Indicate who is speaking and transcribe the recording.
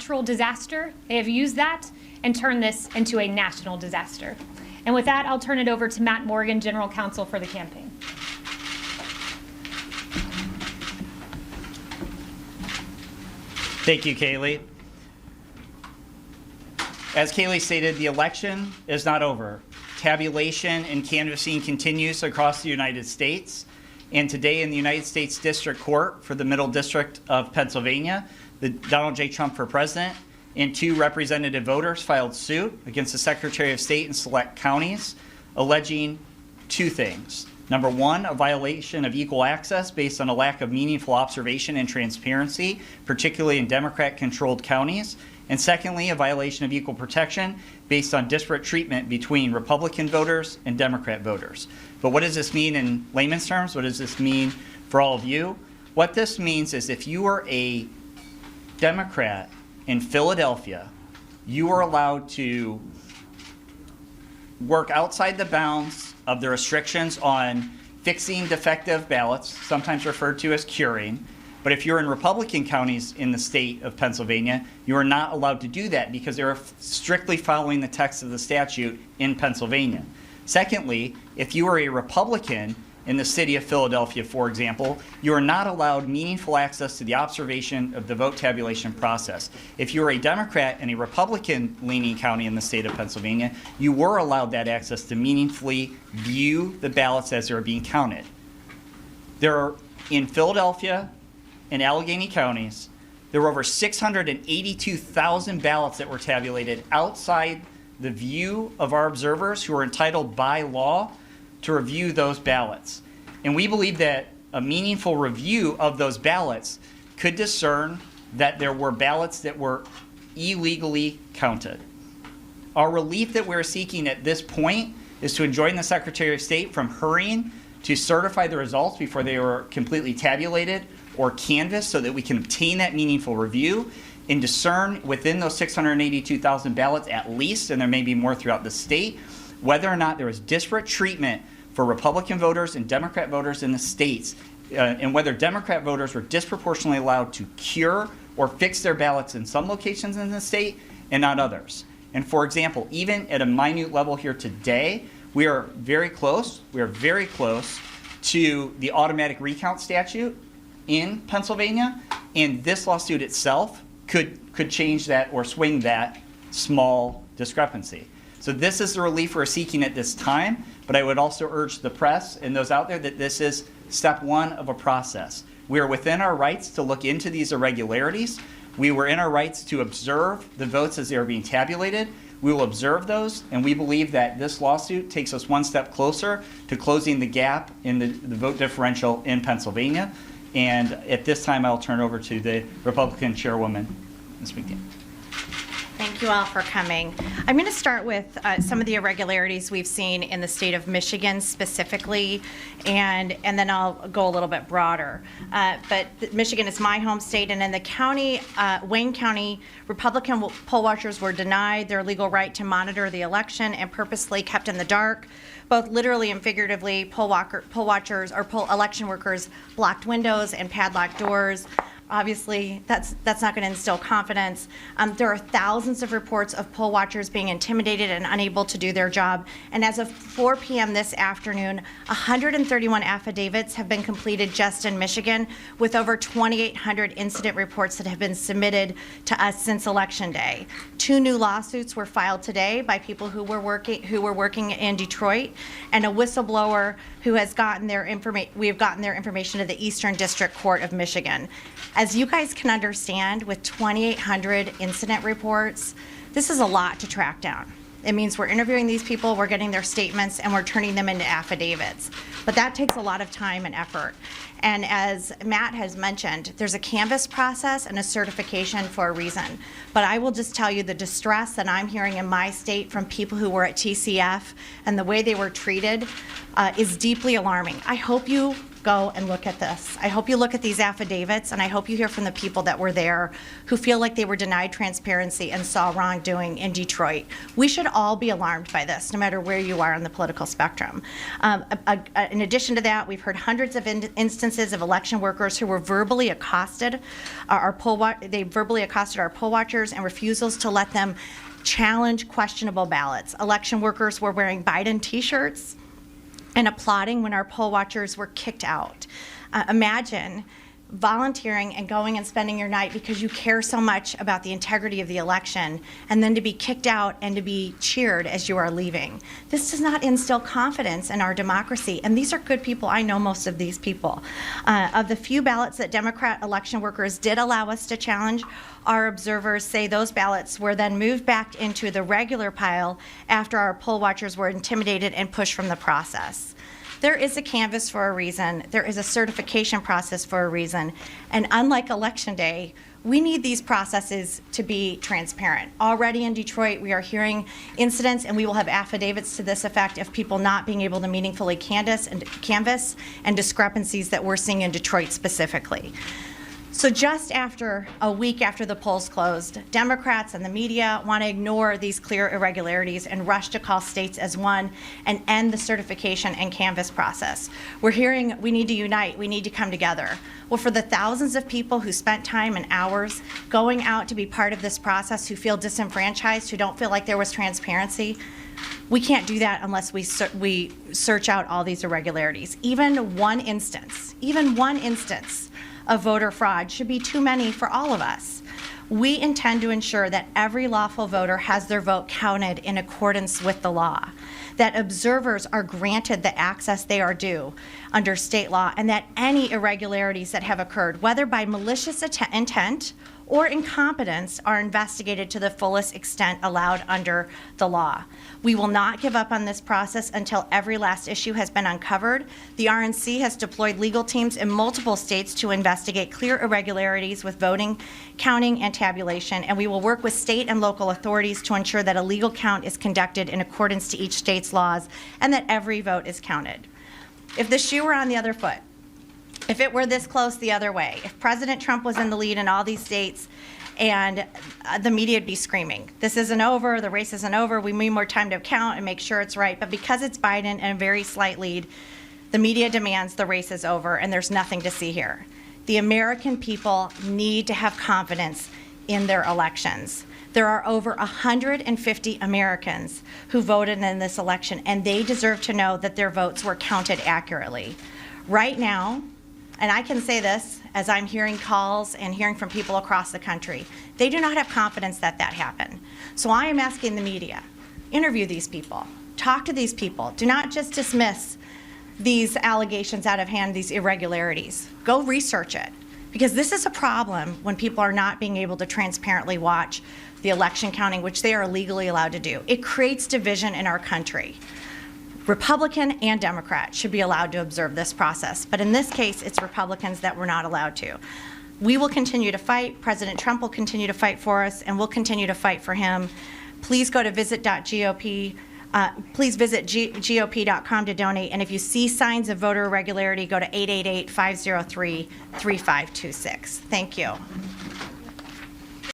Speaker 1: natural disaster, they have used that and turned this into a national disaster. And with that, I'll turn it over to Matt Morgan, General Counsel for the campaign.
Speaker 2: Thank you, Kaylee. As Kaylee stated, the election is not over. Tabulation and canvassing continues across the United States. And today in the United States District Court for the Middle District of Pennsylvania, the Donald J. Trump for president and 2 representative voters filed suit against the Secretary of State in select counties, alleging 2 things. Number 1, a violation of equal access based on a lack of meaningful observation and transparency, particularly in Democrat-controlled counties. And secondly, a violation of equal protection based on disparate treatment between Republican voters and Democrat voters. But what does this mean in layman's terms? What does this mean for all of you? What this means is if you are a Democrat in Philadelphia, you are allowed to work outside the bounds of the restrictions on fixing defective ballots, sometimes referred to as curing. But if you're in Republican counties in the state of Pennsylvania, you are not allowed to do that because they're strictly following the text of the statute in Pennsylvania. Secondly, if you are a Republican in the city of Philadelphia, for example, you are not allowed meaningful access to the observation of the vote tabulation process. If you're a Democrat in a Republican-leaning county in the state of Pennsylvania, you were allowed that access to meaningfully view the ballots as they're being counted. There are, in Philadelphia and Allegheny counties, there were over 682,000 ballots that were tabulated outside the view of our observers who are entitled by law to review those ballots. And we believe that a meaningful review of those ballots could discern that there were ballots that were illegally counted. Our relief that we're seeking at this point is to enjoin the Secretary of State from hurrying to certify the results before they were completely tabulated or canvassed so that we can obtain that meaningful review and discern within those 682,000 ballots at least, and there may be more throughout the state, whether or not there was disparate treatment for Republican voters and Democrat voters in the states, and whether Democrat voters were disproportionately allowed to cure or fix their ballots in some locations in the state and not others. And for example, even at a minute level here today, we are very close to the automatic recount statute in Pennsylvania, and this lawsuit itself could change that or swing that small discrepancy. So this is the relief we're seeking at this time, but I would also urge the press and those out there that this is step 1 of a process. We are within our rights to look into these irregularities. We were in our rights to observe the votes as they are being tabulated. We will observe those, and we believe that this lawsuit takes us one step closer to closing the gap in the vote differential in Pennsylvania. And at this time, I'll turn over to the Republican chairwoman, Ms. McDaniel.
Speaker 3: Thank you all for coming. I'm going to start with some of the irregularities we've seen in the state of Michigan specifically, and then I'll go a little bit broader. But Michigan is my home state, and in the county, Wayne County, Republican poll watchers were denied their legal right to monitor the election and purposely kept in the dark. Both literally and figuratively, poll election workers blocked windows and padlocked doors. Obviously, that's not going to instill confidence. There are thousands of reports of poll watchers being intimidated and unable to do their job. And as of 4 p.m. this afternoon, 131 affidavits have been completed just in Michigan, with over 2,800 incident reports that have been submitted to us since Election Day. 2 new lawsuits were filed today by people who were working in Detroit, and a whistleblower who has gotten their information. We have gotten their information to the Eastern District Court of Michigan. As you guys can understand, with 2,800 incident reports, this is a lot to track down. It means we're interviewing these people, we're getting their statements, and we're turning them into affidavits. But that takes a lot of time and effort. And as Matt has mentioned, there's a canvass process and a certification for a reason. But I will just tell you the distress that I'm hearing in my state from people who were at TCF and the way they were treated is deeply alarming. I hope you go and look at this. I hope you look at these affidavits, and I hope you hear from the people that were there who feel like they were denied transparency and saw wrongdoing in Detroit. We should all be alarmed by this, no matter where you are on the political spectrum. In addition to that, we've heard hundreds of instances of election workers who were verbally accosted. They verbally accosted our poll watchers and refusals to let them challenge questionable ballots. Election workers were wearing Biden t-shirts and applauding when our poll watchers were kicked out. Imagine volunteering and going and spending your night because you care so much about the integrity of the election, and then to be kicked out and to be cheered as you are leaving. This does not instill confidence in our democracy, and these are good people. I know most of these people. Of the few ballots that Democrat election workers did allow us to challenge, our observers say those ballots were then moved back into the regular pile after our poll watchers were intimidated and pushed from the process. There is a canvass for a reason. There is a certification process for a reason. And unlike Election Day, we need these processes to be transparent. Already in Detroit, we are hearing incidents, and we will have affidavits to this effect, of people not being able to meaningfully canvass and discrepancies that we're seeing in Detroit specifically. So just after a week after the polls closed, Democrats and the media want to ignore these clear irregularities and rush to call states as one and end the certification and canvass process. We're hearing we need to unite, we need to come together. Well, for the thousands of people who spent time and hours going out to be part of this process, who feel disenfranchised, who don't feel like there was transparency, we can't do that unless we search out all these irregularities. Even one instance of voter fraud should be too many for all of us. We intend to ensure that every lawful voter has their vote counted in accordance with the law, that observers are granted the access they are due under state law, and that any irregularities that have occurred, whether by malicious intent or incompetence, are investigated to the fullest extent allowed under the law. We will not give up on this process until every last issue has been uncovered. The RNC has deployed legal teams in multiple states to investigate clear irregularities with voting, counting, and tabulation, and we will work with state and local authorities to ensure that a legal count is conducted in accordance to each state's laws and that every vote is counted. If the shoe were on the other foot, if it were this close the other way, if President Trump was in the lead in all these states, and the media would be screaming, this isn't over, the race isn't over, we need more time to count and make sure it's right. But because it's Biden and a very slight lead, the media demands the race is over and there's nothing to see here. The American people need to have confidence in their elections. There are over 150 Americans who voted in this election, and they deserve to know that their votes were counted accurately. Right now, and I can say this as I'm hearing calls and hearing from people across the country, they do not have confidence that that happened. So I am asking the media, interview these people, talk to these people. Do not just dismiss these allegations out of hand, these irregularities. Go research it, because this is a problem when people are not being able to transparently watch the election counting, which they are legally allowed to do. It creates division in our country. Republican and Democrat should be allowed to observe this process, but in this case, it's Republicans that we're not allowed to. We will continue to fight. President Trump will continue to fight for us, and we'll continue to fight for him. Please go to visit.gop. Please visit gop.com to donate, and if you see signs of voter irregularity, go to 888-503-3526. Thank you.